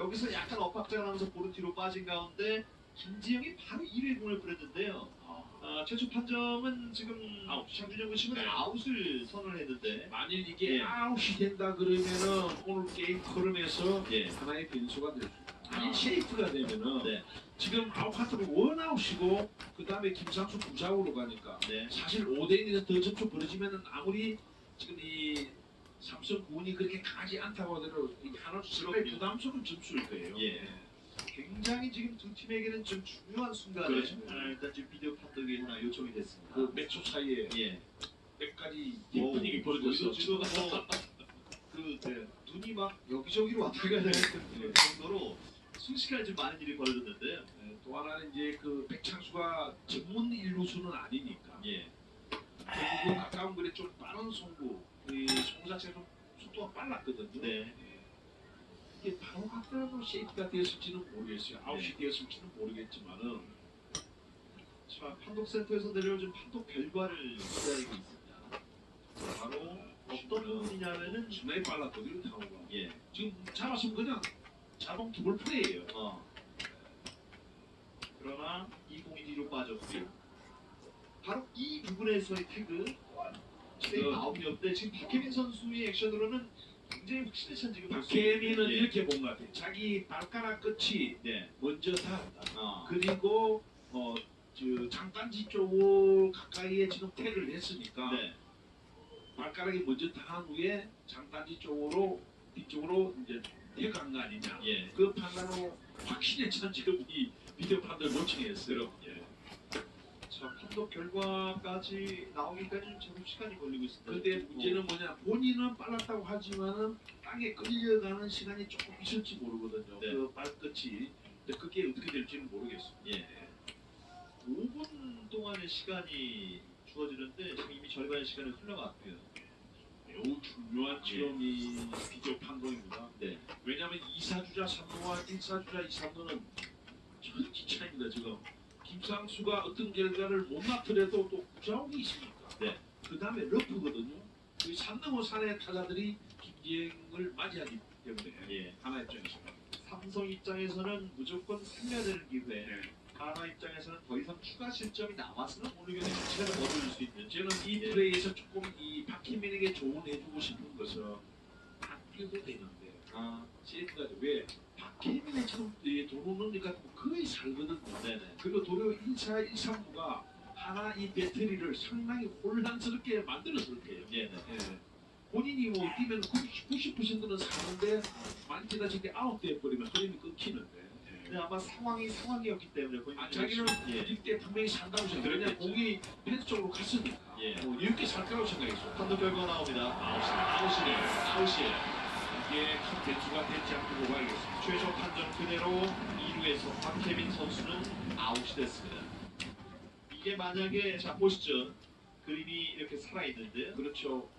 여기서 약간 엇박자가 나면서 볼은 뒤로 빠진 가운데 김지영이 바로 1회 공을 뿌렸는데요. 최초 판정은 지금 장준영 의심은 네. 아웃을 선언했는데 만일 이게 예. 아웃이 된다 그러면은 오늘 게임 흐름에서 예. 하나의 변수가 될 수 있다. 만일 세이프가 되면은 네. 지금 아웃 카트는 원아웃이고 그 다음에 김상수 부자우로 가니까 네. 사실 5대1에서 더 점수 벌어지면은 아무리 지금 이 삼성 구원이 그렇게 강하지 않다고 하더라도 하나도 상당히 부담스러운 점수일 거예요. 예. 굉장히 지금 두 팀에게는 좀 중요한 순간에 그렇죠. 일단 지금 비디오 판독이 하나 요청이 됐습니다. 그 몇 초 사이에 예. 몇 가지 예쁜 일이 벌어졌어. 지금 눈이 막 여기저기로 왔다 갔다 할 정도로 순식간에 좀 많은 일이 벌어졌는데요. 네, 또 하나는 이제 그 백창수가 전문 일루수는 아니니까 예. 결국은 가까운 거리에 좀 빠른 송구, 이 송구 자체가 좀 속도가 빨랐거든요. 네. 이게 바로 갔다고 세이프가 되었을지는 모르겠어요. 아웃이 되었을지는 모르겠지만은 자, 판독센터에서 내려올 좀 판독 결과를 기다리고 있습니다. 바로 어떤 부분이냐면은 순간이 빨랐거든요. 타구가. 예. 지금 잡았으면 그냥 자동 더블 플레이예요. 그러나 이 공이 뒤로 빠졌고요. 바로 이 부분에서의 태그 세이프 아웃이었는데 지금 박혜민 선수의 액션으로는 굉장히 확실해진 지금 박혜민은 예. 이렇게 본 것 같아요. 자기 발가락 끝이 네. 먼저 닿았다. 그 그리고 저 장단지 쪽 가까이에 지금 태그를 했으니까 네. 발가락이 먼저 닿은 후에 장단지 쪽으로 뒤쪽으로 이제 태그한 거 아니냐. 예. 그 판단으로 확신해찬 지금 이 비디오 판독을 요청했어요. 예. 자, 판독 결과까지 나오기까지 좀 제법 시간이 걸리고 있습니다. 근데 문제는 뭐냐, 본인은 빨랐다고 하지만은 땅에 끌려가는 시간이 조금 있을지 모르거든요. 네. 그 발끝이. 근데 그게 어떻게 될지는 모르겠어요. 예. 5분 동안의 시간이 주어지는데 지금 이미 절반의 시간이 흘러갔고요. 매우 중요한 지금 이 비디오 판독입니다. 네. 왜냐하면 2사주자 3루와 1사주자 2사루는 천지 차이입니다. 지금 김상수가 어떤 결과를 못 나더라도 또 구자욱이 있으니까. 네. 그 다음에 러프거든요. 그 산넘어 산의 타자들이 김지영을 맞이하기 때문에 예. 하나 입장에서. 삼성 입장에서는 무조건 살려야 되는 기회. 네. 하나 입장에서는 더 이상 추가 실점이 남아서는 오늘 경기 자체가 멀어질 수 있는. 저는 이 예. 플레이에서 조금 이 박희민에게 조언해주고 싶은 것은 안 뛰어도 되는데 세이프가 왜 박희민의 지금 도루 능력 같은 거 거의 살거든요. 네네. 그리고 도로 1차 1, 3부가 하나 이 배터리를 상당히 혼란스럽게 만들었을 거예요. 네네. 예. 본인이 뭐 뛰면 90%는 사는데 만지다 저게 아웃돼 버리면 흐름이 끊기는데. 근데 아마 상황이었기 때문에 자기는 예. 이때 분명히 산다고 생각해요. 왜냐면 공이 펜스 쪽으로 갔으니까. 예. 이렇게 살 거라고 생각했어요. 판독 결과 나옵니다. 아웃이네. 이게 큰 변수가 되지 않고 보아야겠습니다. 최종 판정 그대로 2루에서 박혜민 선수는 아웃이 됐습니다. 이게 만약에 자 보시죠. 그림이 이렇게 살아있는데요. 그렇죠.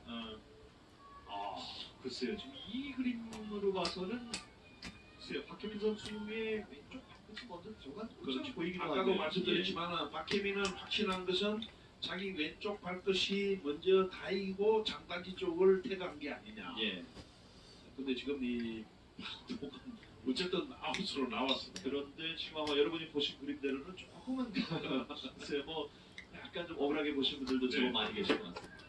글쎄요. 지금 이 그림으로 봐서는 글쎄요. 박혜민 선수의 왼쪽 발끝이 먼저 들어간 것처럼 보이기도 하고요. 아까도 말씀드렸지만 박혜민은 확신한 것은 자기 왼쪽 발끝이 먼저 닿이고 장단지 쪽을 태그한 게 아니냐. 예. 근데 지금 이 판독은 어쨌든 아웃으로 나왔습니다. 그런데 지금 아마 여러분이 보신 그림대로는 조금은 글쎄요. 뭐 약간 좀 억울하게 보신 분들도 제법 네. 많이 계신 것 같습니다.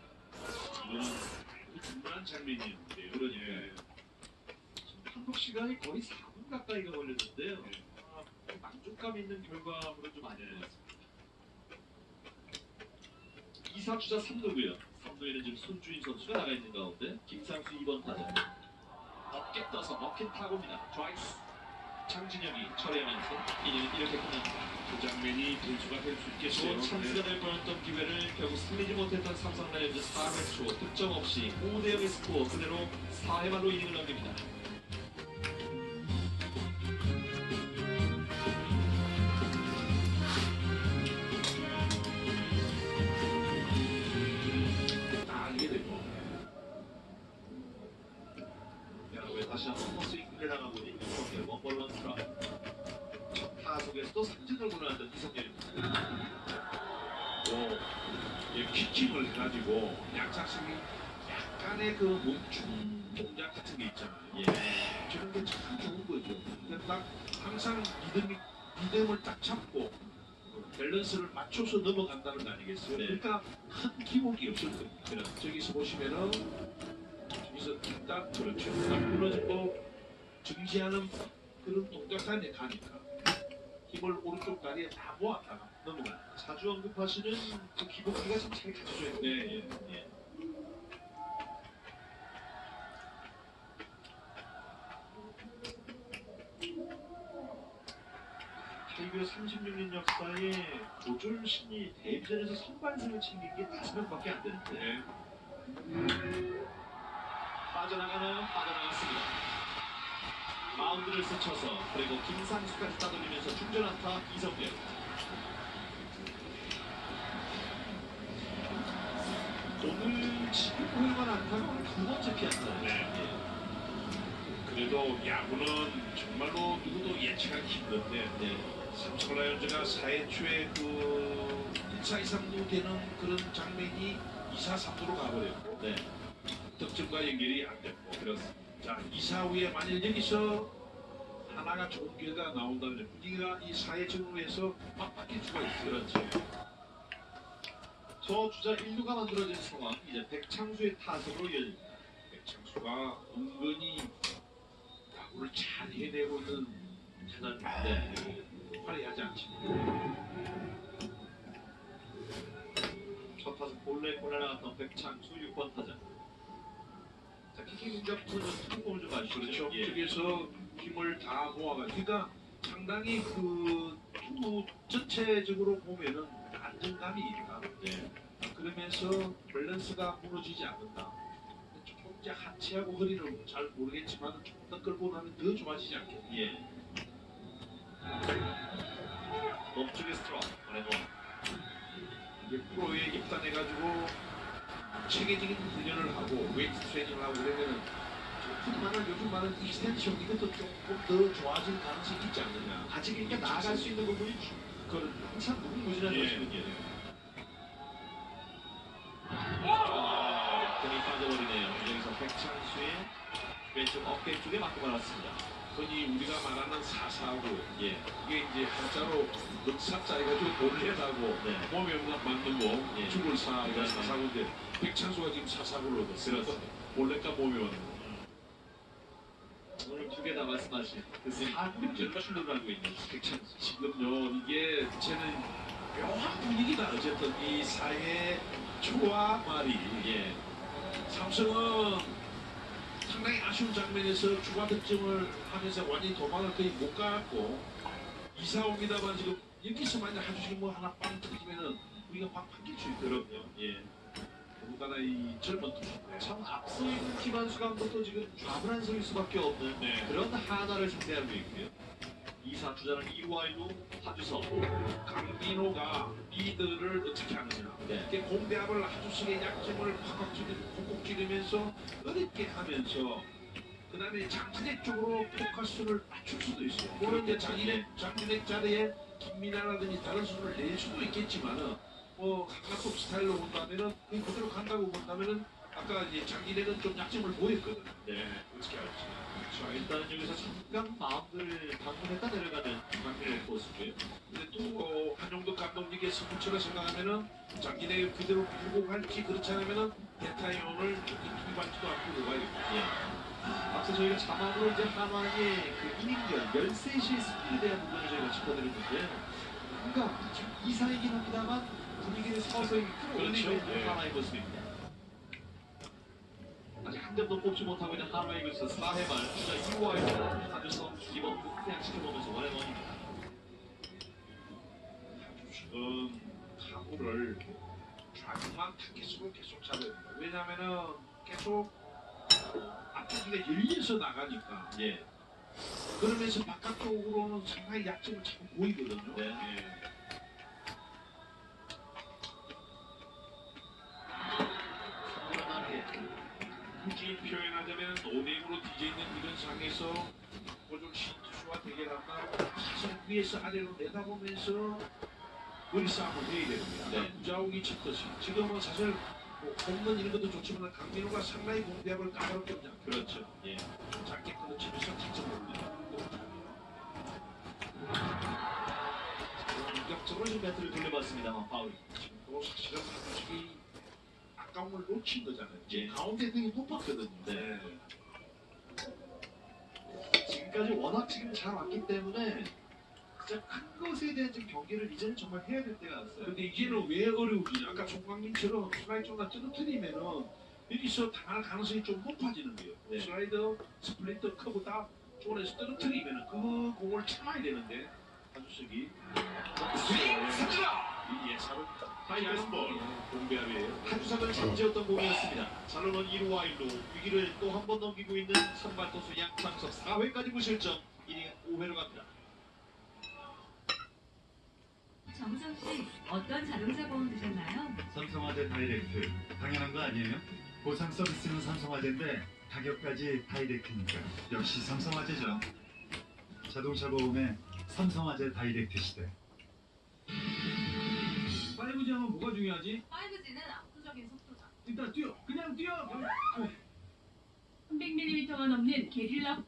이거는 중요한 장면이었는데요. 그러니까요. 예. 지금 판독 시간이 거의 4분 가까이가 걸렸는데요. 네. 만족감 있는 결과물은 좀 아닌 것 같습니다. 2사주자 3루고요. 3루에는 지금 손주인 선수가 나가 있는 가운데 김상수 2번 타자. 어깨 떠서 먹힌 타구입니다. 좌익수 장진영이 처리하면서 이닝은 이렇게 끝납니다. 그 장면이 변수가 될 수 있겠어요. 좋은 찬스가 될 뻔했던 기회를 결국 살리지 못했던 삼성 라이온즈 4회 초 득점 없이 5대0의 스코어 그대로 4회 말로 이닝을 넘깁니다. 알게 되고. 왜 다시 한번 스윙을 나가보니 이렇게 원볼 원스트라 첫 타석에서도 삼진을 구현하던 이성열입니다. 이 킥킹을 해가지고 양상승이 약간의 그 멈춤 동작 같은 게 있잖아요. 예. 저런 게 참 좋은 거죠. 딱 항상 리듬을 딱 잡고 밸런스를 맞춰서 넘어간다는 거 아니겠어요? 네. 그러니까 큰 기복이 없을 겁니다. 저기서 보시면은 저기서 딱 그렇죠. 딱 무너지고 정지하는 그런 동작단에 가니까 힘을 오른쪽 다리에 다 모았다가 넘어가요. 자주 언급하시는 그 기복기가 참 잘 갖춰져 있는. 네, 예. 예. KBO 36년 역사에 조졸 신이 데뷔전에서 선발승을 챙긴 게 5명밖에 안 되는데 네. 빠져나가나요? 빠져나갔습니다. 마운드를 스쳐서 그리고 김상수까지 따돌리면서 중전 안타 이성균. 오늘 지금 홀만 안타가 두 번째 피안타예요. 네. 그래도 야구는 정말로 누구도 예측하기 힘든데 네. 삼성 라이온즈가 4회 초에 그 1사 2상루 되는 그런 장면이 2사 3루로 가버렸고 네. 득점과 연결이 안 됐고 그렇습니다. 자 2사 후에 만일 여기서 하나가 좋은 결과가 나온다면 분위기가 이 4회 정도에서 막 바뀔 수가 있어요. 그렇죠. 저 주자 1루가 만들어진 상황. 이제 백창수의 타석으로 이어집니다. 백창수가 은근히 야구를 잘 해내고 있는 하나, 네. 화려하지 않지만 첫 타석 볼넷 골라나갔던 백창수 6번 타자. 자, 키킹 공격부터 좀 투구공을 좀 봐주시죠. 그렇죠. 예. 저기서 힘을 다 모아가지고 그러니까 상당히 그 투구 전체적으로 보면은 안정감이 있다. 네. 그러면서 밸런스가 무너지지 않는다. 조금 이제 하체하고 허리는 잘 모르겠지만 조금 더 끌고 나면 더 좋아지지 않겠냐. 예. 몸쪽에 스트라이크. 원앤원. 이게 프로에 입단해가지고 체계적인 훈련을 하고 웨이트 트레이닝을 하고 그러면은 요즘 많은 익스텐션 이것도 조금 더 좋아질 가능성이 있지 않느냐. 아직 이렇게 나아갈 수 있는 부분이 그런 참 무궁무진한 예. 것이군요. 공이 빠져버리네요. 여기서 백창수의 왼쪽 어깨 쪽에 맞고 말았습니다. 흔히 우리가 말하는 4사구 예. 이게 이제 한자로 넉사자 해가지고 몰래라고 네. 몸에 맞는 거 예. 죽을 사 이거 네. 4사구인데 백창수가 지금 4사구로 얻었어요. 몰래가 몸에 맞는 거. 오늘 두 개 다 말씀하신 그 4군절 출루를 하고 있는 백창수. 지금요 이게 쟤는 묘한 분위기다. 어쨌든 이 사회 초와 말이 예. 삼성은 상당히 아쉬운 장면에서 추가 득점을 하면서 완전히 도망을 거의 못 가고 2사 옵니다만 지금 여기서 만약 한주씩 뭐 하나 빵 터지면은 우리가 막 바뀔 수 있거든요. 그럼요. 예. 더군다나 이 젊은 투수인데 참 앞서 있는 김한수 감독도 지금 좌불안 서일 수밖에 없는 네. 그런 하나를 상대하고 있고요. 2사 주자는 2와이로 하주석. 강민호가 리드를 어떻게 하느냐. 네. 이렇게 공대합을 하주석의 약점을 팍팍 콕콕 찌르면서 어렵게 하면서 그 다음에 장진의 쪽으로 포커스를 맞출 수도 있어요. 물론 이제 장진의 자리에 김민아라든지 다른 수를 낼 수도 있겠지만은 뭐 강남급 스타일로 본다면은 그대로 간다고 본다면은 아까 이제 장진에는 좀 약점을 보였거든요. 네. 어떻게 할지. 자, 일단은 여기서 잠깐 마음을 방문했다 내려가는 강민호 포수고요. 근데 또 한용덕 감독님의 스포츠를 생각하면은 장진에 그대로 밀고 갈지 그렇지 않으면은 대타이온을 투입할지도 않고 들어가야겠다. 예. 앞서 저희가 자막으로 이제 한화의 그 이닝전 13시의 스피드에 대한 부분을 저희가 짚어드렸는데 뭔가 지금 2사이긴 합니다만 분위기를 서서히 끌어올리고 그렇죠. 있는 네. 한화의 모습입니다. 아직 한 점도 뽑지 못하고 있는 한화의 글쎄 4회 말 주자 2와에서 하주석 이번 그냥 지켜보면서 원앤원입니다. 하주식은 타구를 좌중만 타켓으로 계속 잡아야 됩니다. 왜냐면은 계속 앞쪽에 열려서 나가니까 예. 그러면서 바깥쪽으로는 상당히 약점을 자꾸 보이거든요. 네. 예. 굳이 표현하자면 노네임으로 뒤져있는 이런 상에서 고종 신투수와 대결한다. 사실 위에서 아래로 내다보면서 머리 싸움을 해야 됩니다. 네. 무자욱이 쳤듯이 지금은 사실 뭐 홈런 이런 것도 좋지만 강민호가 상당히 공대합을 까다롭게 그냥 그렇죠. 예. 작게 끊어치면서 타점을 올리는 안쪽으로 좀 배트를 돌려봤습니다만 파울. 또 사실은 솔직히 아까운 걸 놓친 거잖아요. 예. 가운데 등이 높았거든요. 네. 지금까지 워낙 지금 잘 왔기 때문에 진짜 큰 것에 대한 지금 경기를 이제는 정말 해야 될 때가 왔어요. 근데 이제는 왜 어려우지? 아까 송강민처럼 슬라이드 쪽만 떨어뜨리면은 여기서 당할 가능성이 좀 높아지는 거예요. 네. 슬라이더, 스플린터, 커브 다 쪽에서 떨어뜨리면은 그 공을 참아야 되는데 한주석이 스윙! 삼진아! 이 예사로 하이아이스 볼 공배합이에요. 한주석을 잠재웠던 공이었습니다. 잘로는 1루와 1루 위기를 또 한 번 넘기고 있는 선발投手양창섭 4회까지 무실점 1이닝 5회로 갑니다. 정우성 씨, 어떤 자동차 보험 드셨나요? 삼성화재 다이렉트 당연한 거 아니에요? 보상 서비스는 삼성화재인데 가격까지 다이렉트니까 역시 삼성화재죠. 자동차 보험의 삼성화재 다이렉트 시대. 5G 하면 뭐가 중요하지? 5G는 압도적인 속도다. 일단 뛰어. 그냥 뛰어. 300ml가 넘는 게릴라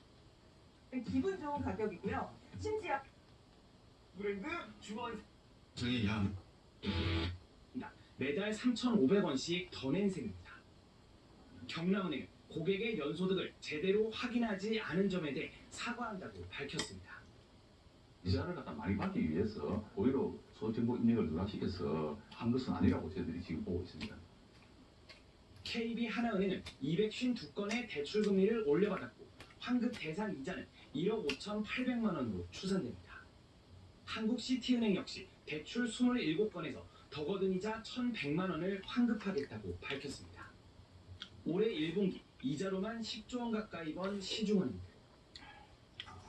기분 좋은 가격이고요. 심지어 브랜드 주원 정의 양. 매달 3,500원씩 더 낸 셈입니다. 경남은행 고객의 연소득을 제대로 확인하지 않은 점에 대해 사과한다고 밝혔습니다. 이자를 갖다 많이 받기 위해서 오히려 소정보 인력을 누락시켜서 한 것은 아니라고 저희들이 지금 보고 있습니다. KB 하나은행은 252건의 대출 금리를 올려받았고 환급 대상 이자는 1억 5,800만 원으로 추산됩니다. 한국시티은행 역시 대출 27건에서 더 거둔 이자 1,100만 원을 환급하겠다고 밝혔습니다. 올해 1분기 이자로만 10조 원 가까이 번 시중은행들.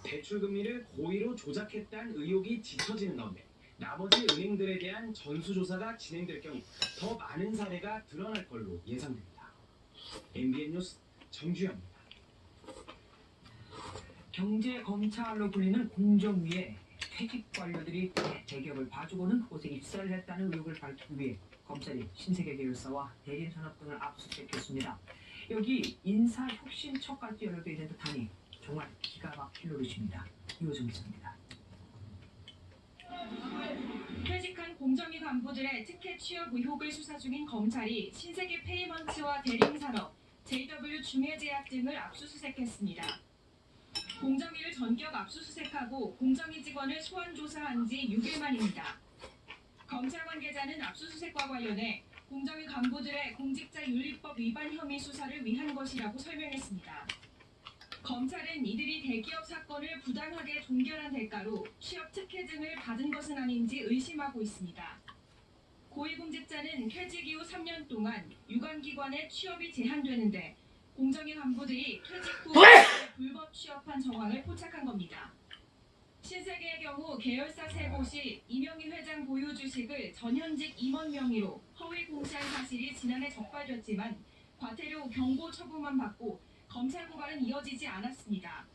대출 금리를 고의로 조작했다는 의혹이 짙어지는 가운데 나머지 은행들에 대한 전수조사가 진행될 경우 더 많은 사례가 드러날 걸로 예상됩니다. MBN 뉴스 정주영입니다. 경제검찰로 불리는 공정위에 퇴직 관료들이 대기업을 봐주고는 그곳에 입사를 했다는 의혹을 밝히기 위해 검찰이 신세계 계열사와 대림산업 등을 압수수색했습니다. 여기 인사혁신처까지 연루되어 있는 듯하니 정말 기가 막힐 노릇입니다. 이호정 기자입니다. 퇴직한 공정위 간부들의 특혜 취업 의혹을 수사 중인 검찰이 신세계 페이먼츠와 대림산업, JW 중해제약 등을 압수수색했습니다. 공정위를 전격 압수수색하고 공정위 직원을 소환 조사한 지 6일 만입니다. 검찰 관계자는 압수수색과 관련해 공정위 간부들의 공직자윤리법 위반 혐의 수사를 위한 것이라고 설명했습니다. 검찰은 이들이 대기업 사건을 부당하게 종결한 대가로 취업 특혜 등을 받은 것은 아닌지 의심하고 있습니다. 고위공직자는 퇴직 이후 3년 동안 유관기관에 취업이 제한되는데 공정위 간부들이 퇴직 후 불법 취업한 정황을 포착한 겁니다. 신세계의 경우 계열사 3곳이 이명희 회장 보유 주식을 전현직 임원 명의로 허위 공시한 사실이 지난해 적발됐지만 과태료 경고 처분만 받고 검찰 고발은 이어지지 않았습니다.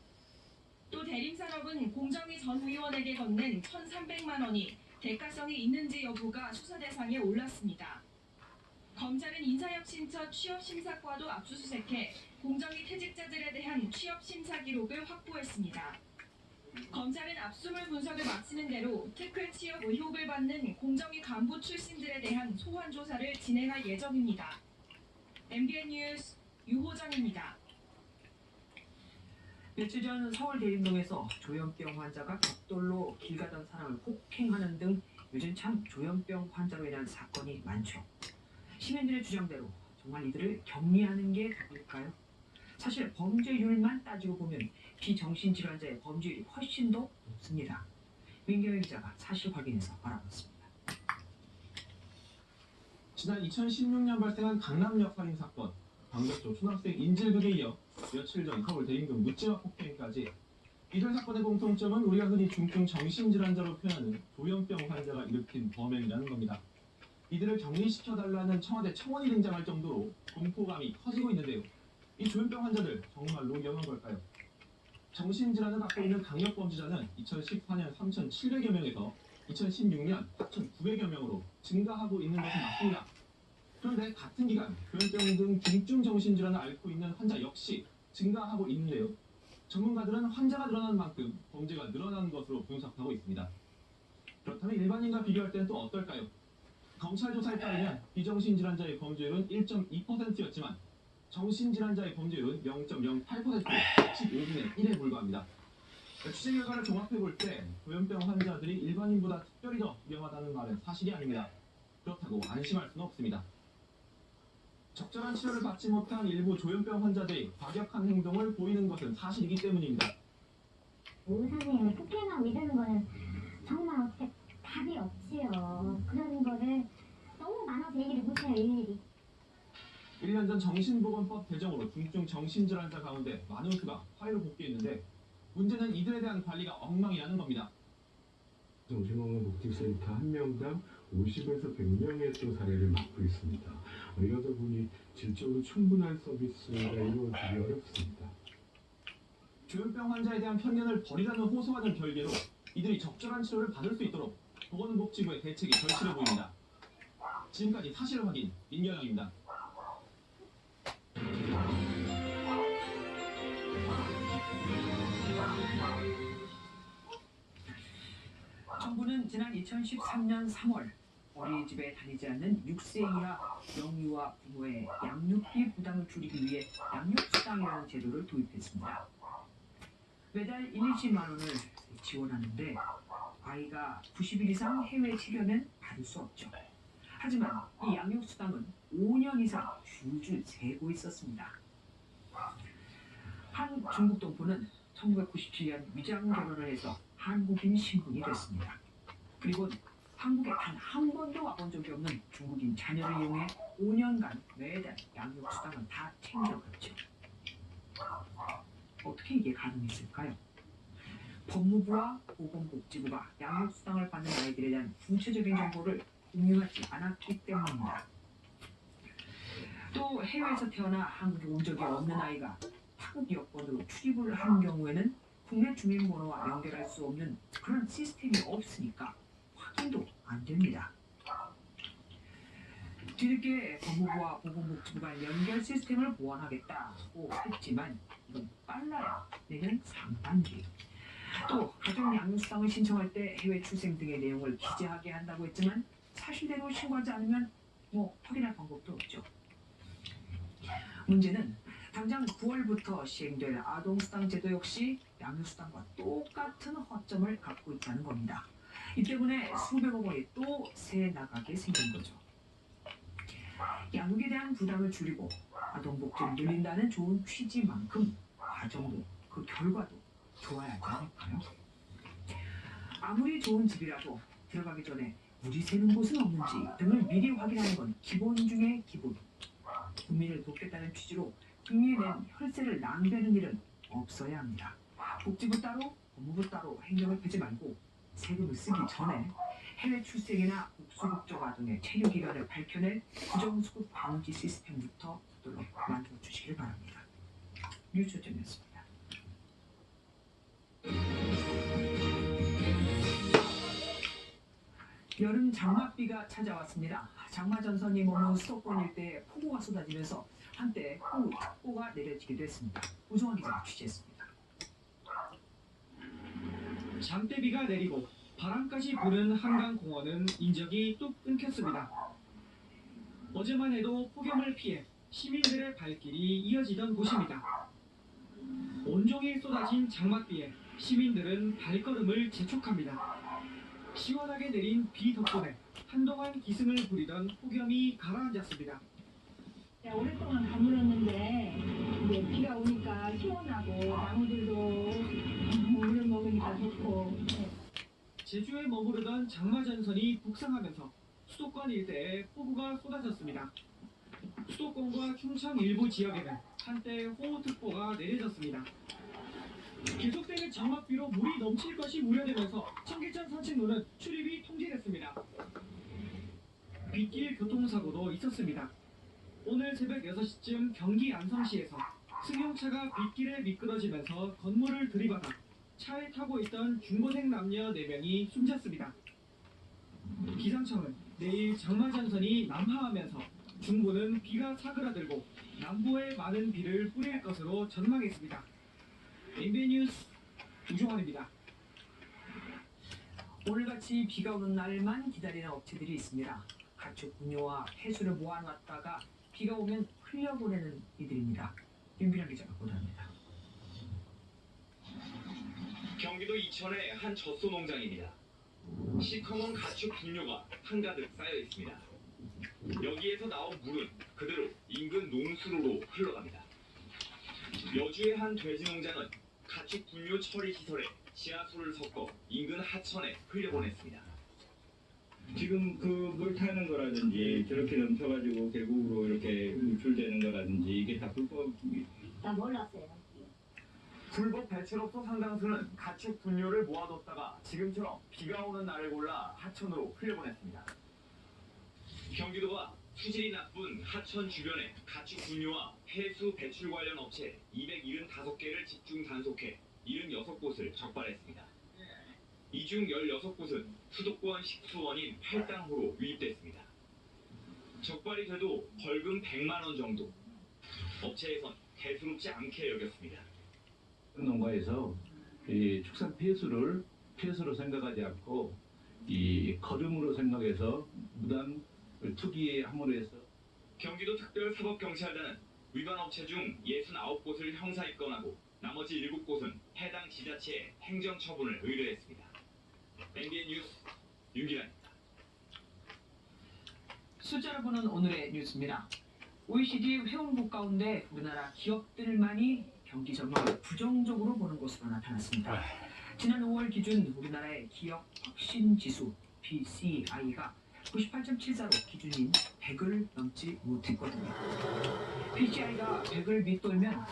또 대림산업은 공정위 전 의원에게 건넨 1,300만 원이 대가성이 있는지 여부가 수사 대상에 올랐습니다. 검찰은 인사혁신처 취업심사과도 압수수색해 공정위 퇴직자들에 대한 취업심사 기록을 확보했습니다. 검찰은 압수물 분석을 마치는 대로 특혜 취업 의혹을 받는 공정위 간부 출신들에 대한 소환 조사를 진행할 예정입니다. MBN 뉴스 유호정입니다. 며칠 전 서울 대림동에서 조현병 환자가 벽돌로 길 가던 사람을 폭행하는 등 요즘 참 조현병 환자로 인한 사건이 많죠. 시민들의 주장대로 정말 이들을 격리하는 게 답일까요? 사실 범죄율만 따지고 보면 비정신질환자의 범죄율이 훨씬 더 높습니다. 민경희 기자가 사실 확인해서 알아봤습니다. 지난 2016년 발생한 강남역 살인 사건, 광역조 초등학생 인질극에 이어 며칠 전 서울 대림동 묻지마 폭행까지 이들 사건의 공통점은 우리가 흔히 중증 정신질환자로 표현하는 조현병 환자가 일으킨 범행이라는 겁니다. 이들을 격리시켜달라는 청와대 청원이 등장할 정도로 공포감이 커지고 있는데요. 이 조현병 환자들 정말로 위험한 걸까요? 정신질환을 갖고 있는 강력범죄자는 2014년 3,700여 명에서 2016년 4,900여 명으로 증가하고 있는 것은 맞습니다. 그런데 같은 기간 조현병 등 중증 정신질환을 앓고 있는 환자 역시 증가하고 있는데요. 전문가들은 환자가 늘어나는 만큼 범죄가 늘어나는 것으로 분석하고 있습니다. 그렇다면 일반인과 비교할 때는 또 어떨까요? 검찰 조사에 따르면 비정신질환자의 범죄율은 1.2%였지만 정신질환자의 범죄율은 0.08%, 15분의 1에 불과합니다. 취재 결과를 종합해볼 때 조현병 환자들이 일반인보다 특별히 더 위험하다는 말은 사실이 아닙니다. 그렇다고 안심할 수는 없습니다. 적절한 치료를 받지 못한 일부 조현병 환자들이 과격한 행동을 보이는 것은 사실이기 때문입니다. 의사생활 폭행하고 이러는 거는 정말 어떻게 답이 없지요. 그런 거를 너무 많아서 얘기를 못해요, 일일이. 1년 전 정신보건법 개정으로 중증 정신질환자 가운데 많은 수가 사회로 복귀했는데 문제는 이들에 대한 관리가 엉망이라는 겁니다. 정신건강복지센터 한 명당 50에서 100명의 또 사례를 맡고 있습니다. 이러다 보니 질적으로 충분한 서비스가 이루어지기 어렵습니다. 조현병 환자에 대한 편견을 버리라는 호소와는 별개로 이들이 적절한 치료를 받을 수 있도록 보건복지부의 대책이 절실해 보입니다. 지금까지 사실 확인 민경영입니다. 정부는 지난 2013년 3월 어린이집에 다니지 않는 6세 이하 영유아 부모의 양육비 부담을 줄이기 위해 양육수당이라는 제도를 도입했습니다. 매달 20만 원을 지원하는데 아이가 90일 이상 해외에 체류하면 받을 수 없죠. 하지만 이 양육수당은 5년 이상 줄줄 새고 있었습니다. 한 중국 동포는 1997년 위장 결혼을 해서 한국인 신분이 됐습니다. 그리고 한국에 단 한 번도 와본 적이 없는 중국인 자녀를 이용해 5년간 매달 양육수당을 다 챙겨갔죠. 어떻게 이게 가능했을까요? 법무부와 보건복지부가 양육수당을 받는 아이들에 대한 구체적인 정보를 공유하지 않았기 때문입니다. 또 해외에서 태어나 한국에 온 적이 없는 아이가 타국 여권으로 출입을 하는 경우에는 국내 주민번호와 연결할 수 없는 그런 시스템이 없으니까 확인도 안 됩니다. 뒤늦게 법무부와 보건복지부가 연결 시스템을 보완하겠다고 했지만 이건 빨라야 내년 상반기. 또 가족 양육수당을 신청할 때 해외 출생 등의 내용을 기재하게 한다고 했지만 사실대로 신고하지 않으면 확인할 방법도 없죠. 문제는 당장 9월부터 시행될 아동수당 제도 역시 양육수당과 똑같은 허점을 갖고 있다는 겁니다. 이 때문에 수백억 원이 또 새 나가게 생긴 거죠. 양육에 대한 부담을 줄이고 아동복지를 늘린다는 좋은 취지만큼 과정도 그 결과도 좋아야 하지 않을까요? 아무리 좋은 집이라도 들어가기 전에 물이 새는 곳은 없는지 등을 미리 확인하는 건 기본 중에 기본. 국민을 돕겠다는 취지로 국민이 낸 혈세를 낭비하는 일은 없어야 합니다. 복지부 따로, 법무부 따로 행정을 펴지 말고 세금을 쓰기 전에 해외 출생이나 복수국적 아동의 체류 기간을 밝혀낼 부정수급 방지 시스템부터 서둘러 만들어 주시길 바랍니다. 류초점이었습니다. 여름 장맛비가 찾아왔습니다. 장마 전선이 머문 수도권 일대에 폭우가 쏟아지면서 한때 폭우특보가 내려지기도 했습니다. 우종환 기자가 취재했습니다. 장대비가 내리고 바람까지 부는 한강공원은 인적이 뚝 끊겼습니다. 어제만 해도 폭염을 피해 시민들의 발길이 이어지던 곳입니다. 온종일 쏟아진 장맛비에 시민들은 발걸음을 재촉합니다. 시원하게 내린 비 덕분에 한동안 기승을 부리던 폭염이 가라앉았습니다. 오랫동안 가물었는데 이제 비가 오니까 시원하고 나무들도 물을 먹으니까 좋고. 제주에 머무르던 장마전선이 북상하면서 수도권 일대에 폭우가 쏟아졌습니다. 수도권과 충청 일부 지역에는 한때 호우특보가 내려졌습니다. 계속되는 장맛비로 물이 넘칠 것이 우려되면서 청계천 산책로는 출입이 통제됐습니다. 빗길 교통사고도 있었습니다. 오늘 새벽 6시쯤 경기 안성시에서 승용차가 빗길에 미끄러지면서 건물을 들이받아 차에 타고 있던 중고생 남녀 4명이 숨졌습니다. 기상청은 내일 장마전선이 남하하면서 중부는 비가 사그라들고 남부에 많은 비를 뿌릴 것으로 전망했습니다. MBN 뉴스 우종환입니다. 오늘같이 비가 오는 날만 기다리는 업체들이 있습니다. 가축 분뇨와 폐수를 모아놨다가 비가 오면 흘려보내는 이들입니다. 윤비랑 기자가 보도합니다. 경기도 이천의 한 젖소 농장입니다. 시커먼 가축 분뇨가 한가득 쌓여 있습니다. 여기에서 나온 물은 그대로 인근 농수로로 흘러갑니다. 여주의 한 돼지 농장은 가축 분뇨 처리 시설에 지하수를 섞어 인근 하천에 흘려보냈습니다. 지금 그 물 타는 거라든지 저렇게 넘쳐가지고 계곡으로 이렇게 유출되는 거라든지 이게 다 불법입니다. 나 몰랐어요. 불법 배출업소 상당수는 가축 분뇨를 모아뒀다가 지금처럼 비가 오는 날을 골라 하천으로 흘려보냈습니다. 경기도가 수질이 나쁜 하천 주변에 가축 분뇨와 폐수 배출 관련 업체 275개를 집중 단속해 76곳을 적발했습니다. 이 중 16곳은 수도권 식수원인 팔당호로 유입됐습니다. 적발이 돼도 벌금 100만 원 정도. 업체에선 대수롭지 않게 여겼습니다. 농가에서 이 축산 폐수로 생각하지 않고 이 거름으로 생각해서 무단 투기함으로 해서 경기도 특별사법경찰단은 위반 업체 중 69곳을 형사 입건하고 나머지 7곳은 해당 지자체에 행정처분을 의뢰했습니다. MBN 뉴스 윤기란입니다. 숫자를 보는 오늘의 뉴스입니다. OECD 회원국 가운데 우리나라 기업들만이 경기 전망을 부정적으로 보는 것으로 나타났습니다. 지난 5월 기준 우리나라의 기업 혁신 지수 PCI가 98.74로 기준인 100을 넘지 못했거든요. PCI가 100을 밑돌면